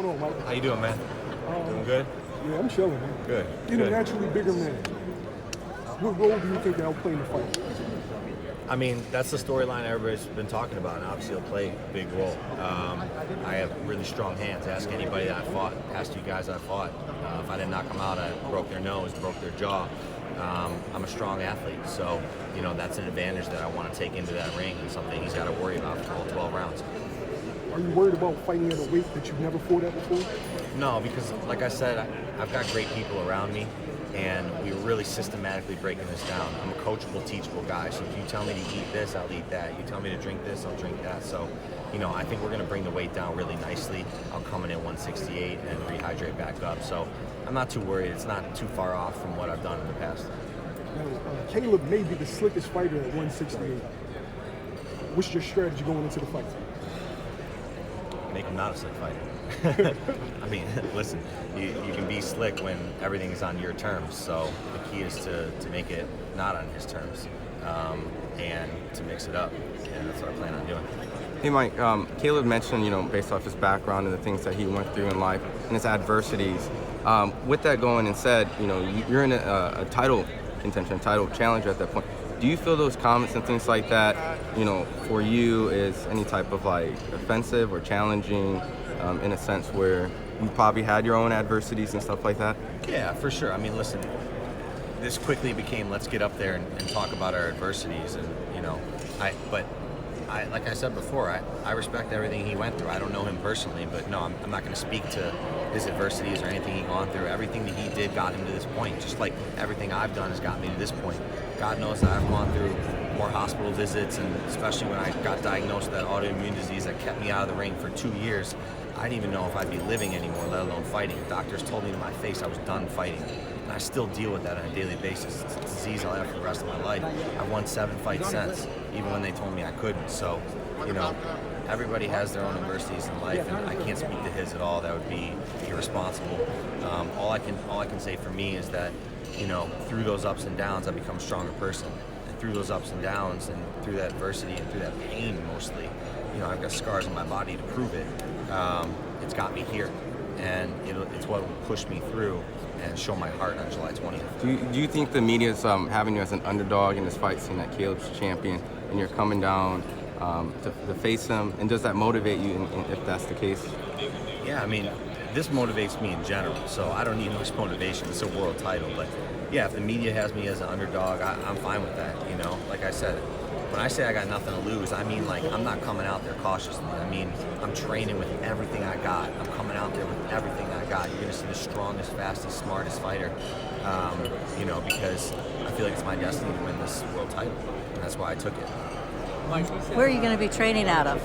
going on, Mike? How you doing, man? Doing good? Yeah, I'm chilling, man. Good. Being a naturally bigger man, what role do you think that'll play in the fight? I mean, that's the storyline everybody's been talking about, and obviously it'll play a big role. I have really strong hands. Ask anybody that I fought, ask you guys I fought. If I didn't knock them out, I broke their nose, broke their jaw. I'm a strong athlete, so that's an advantage that I want to take into that ring and something he's got to worry about for all 12 rounds. Are you worried about fighting at a weight that you've never fought at before? No, because like I said, I've got great people around me, and we're really systematically breaking this down. I'm a coachable, teachable guy, so if you tell me to eat this, I'll eat that. You tell me to drink this, I'll drink that. So, I think we're going to bring the weight down really nicely. I'll come in at 168 and rehydrate back up. So I'm not too worried. It's not too far off from what I've done in the past. Now, Caleb may be the slickest fighter at 168. What's your strategy going into the fight? Make him not a slick fighter. I mean, listen, you can be slick when everything is on your terms. So the key is to make it not on his terms and to mix it up. And that's what I plan on doing. Hey, Mike, Caleb mentioned, based off his background and the things that he went through in life and his adversities. With that going and said, you're in a title contention, title challenger at that point. Do you feel those comments and things like that, for you is any type of offensive or challenging in a sense where you probably had your own adversities and stuff like that? Yeah, for sure. I mean, listen, this quickly became let's get up there and talk about our adversities. And, like I said before, I respect everything he went through. I don't know him personally, but no, I'm not going to speak to his adversities or anything he's gone through. Everything that he did got him to this point, just like everything I've done has got me to this point. God knows that I've gone through more hospital visits, and especially when I got diagnosed with that autoimmune disease that kept me out of the ring for 2 years, I didn't even know if I'd be living anymore, let alone fighting. Doctors told me to my face I was done fighting. And I still deal with that on a daily basis. It's a disease I'll have for the rest of my life. I've won 7 fights since, even when they told me I couldn't. So, everybody has their own adversities in life, and I can't speak to his at all. That would be irresponsible. All I can say for me is that, through those ups and downs, I become a stronger person. And through those ups and downs, and through that adversity, and through that pain mostly, I've got scars on my body to prove it. It's got me here, and it's what will push me through and show my heart on July 20th. Do you think the media's having you as an underdog in this fight, seeing that Caleb's champion, and you're coming down to face him, and does that motivate you if that's the case? Yeah, I mean, this motivates me in general, so I don't need much motivation. It's a world title, but yeah, if the media has me as an underdog, I'm fine with that. Like I said, when I say I got nothing to lose, I mean I'm not coming out there cautiously. I mean, I'm training with everything I got. I'm coming out there with everything I got. You're gonna see the strongest, fastest, smartest fighter. Because I feel like it's my destiny to win this world title, and that's why I took it. Where are you going to be training out of?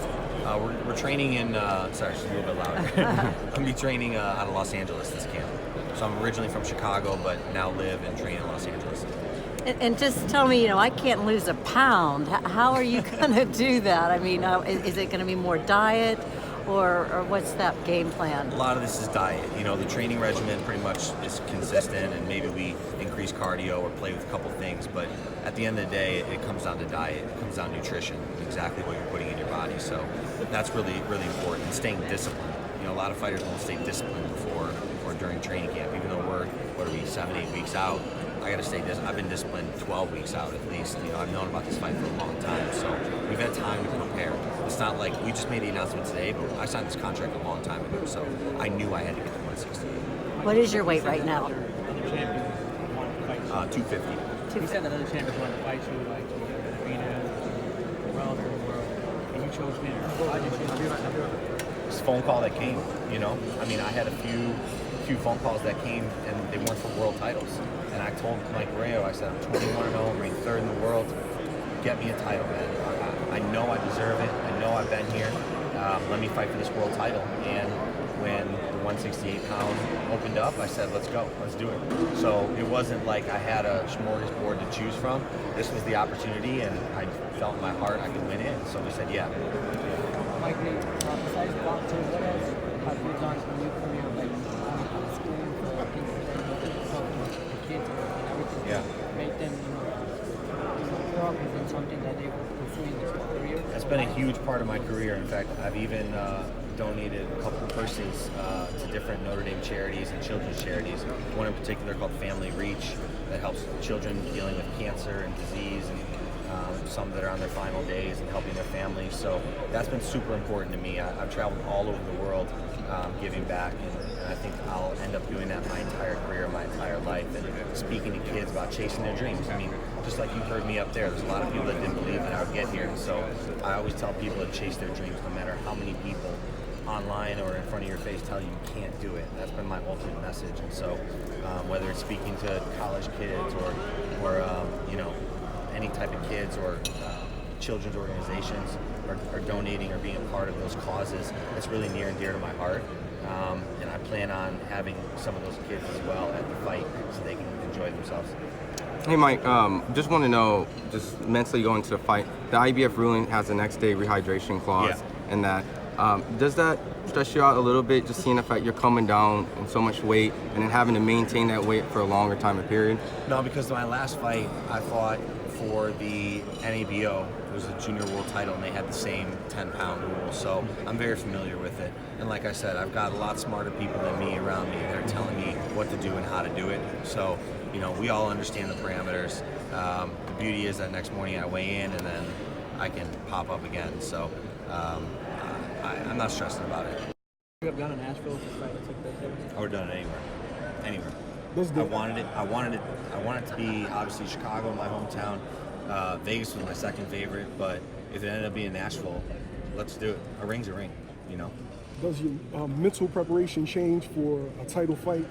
We're training in, sorry, just a little bit louder. I'm going to be training out of Los Angeles this camp. So I'm originally from Chicago, but now live and train in Los Angeles. And just tell me, I can't lose a pound. How are you going to do that? I mean, is it going to be more diet, or what's that game plan? A lot of this is diet. The training regimen pretty much is consistent, and maybe we increase cardio or play with a couple things, but at the end of the day, it comes down to diet. It comes down to nutrition, exactly what you're putting in your body. So that's really, really important, and staying disciplined. A lot of fighters won't stay disciplined before or during training camp, even though we're, 7-8 weeks out. I got to stay disciplined. I've been disciplined 12 weeks out at least. I've known about this fight for a long time, so we've had time to prepare. It's not like we just made the announcement today, but I signed this contract a long time ago, so I knew I had to get to 168. What is your weight right now? 250. You said that other champions wanted to fight you, like arena, world, and you chose him. Why did you choose him? This phone call that came, I mean, I had a few phone calls that came, and they weren't for world titles. And I told Mike Rayo, I said, I'm 21-0, I'm ranked 3rd in the world. Get me a title, man. I know I deserve it. I know I've been here. Let me fight for this world title. And when the 168-pound opened up, I said, let's go. Let's do it. So it wasn't like I had a smorgasbord to choose from. This was the opportunity, and I felt in my heart I could win it. So we said, yeah. Mike, besides boxing, what else have you done in your career, like schooling for people the kids and everything? Yeah. Make them, progress in something that they were pursuing their career? That's been a huge part of my career. In fact, I've even donated a couple of purses to different Notre Dame charities and children's charities. One in particular called Family Reach that helps children dealing with cancer and disease, and some that are on their final days and helping their families. So that's been super important to me. I've traveled all over the world giving back, and I think I'll end up doing that my entire career, my entire life, and speaking to kids about chasing their dreams. I mean, just like you heard me up there's a lot of people that didn't believe that I would get here. And so I always tell people to chase their dreams, no matter how many people online or in front of your face tell you you can't do it. That's been my ultimate message. And so whether it's speaking to college kids or you know, any type of kids or children's organizations or donating or being a part of those causes, it's really near and dear to my heart. And I plan on having some of those kids as well at the fight so they can enjoy themselves. Hey Mike, just want to know, just mentally going to the fight, the IBF ruling has the next day rehydration clause, and that does that stress you out a little bit, just seeing the fact you're coming down in so much weight and then having to maintain that weight for a longer time of period? No, because my last fight I fought for the NABO. It was a junior world title, and they had the same 10-pound rule, so I'm very familiar with it. And like I said, I've got a lot smarter people than me around me that are telling me what to do and how to do it. So, you know, we all understand the parameters. The beauty is that next morning I weigh in, and then I can pop up again. So I'm not stressing about it. You have done in Nashville if the fight was like that there? I would have done it anywhere. That's I dope. wanted it to be obviously Chicago, my hometown. Vegas was my second favorite, but if it ended up being Nashville, let's do it. A ring's a ring, you know. Does your mental preparation change for a title fight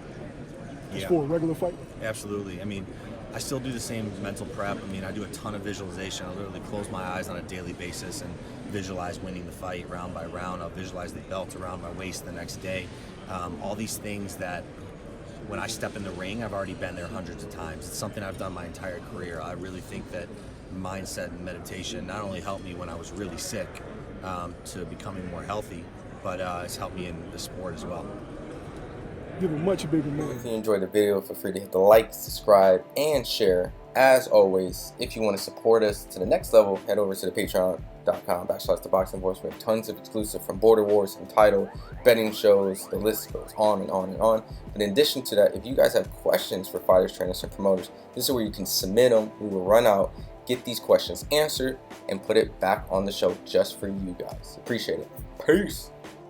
as Yeah. for a regular fight? Absolutely. I mean, I still do the same mental prep. I mean, I do a ton of visualization. I literally close my eyes on a daily basis and visualize winning the fight round by round. I'll visualize the belt around my waist the next day. All these things that when I step in the ring, I've already been there hundreds of times. It's something I've done my entire career. I really think that mindset and meditation not only helped me when I was really sick to becoming more healthy, but it's helped me in the sport as well. You're a much bigger man. If you enjoyed the video, feel free to hit the like, subscribe, and share. As always, if you want to support us to the next level, head over to the patreon.com/ThaBoxingVoice. We have tons of exclusive from Border Wars and title, betting shows, the list goes on and on and on. But in addition to that, if you guys have questions for fighters, trainers, and promoters, this is where you can submit them. We will run out, get these questions answered, and put it back on the show just for you guys. Appreciate it. Peace.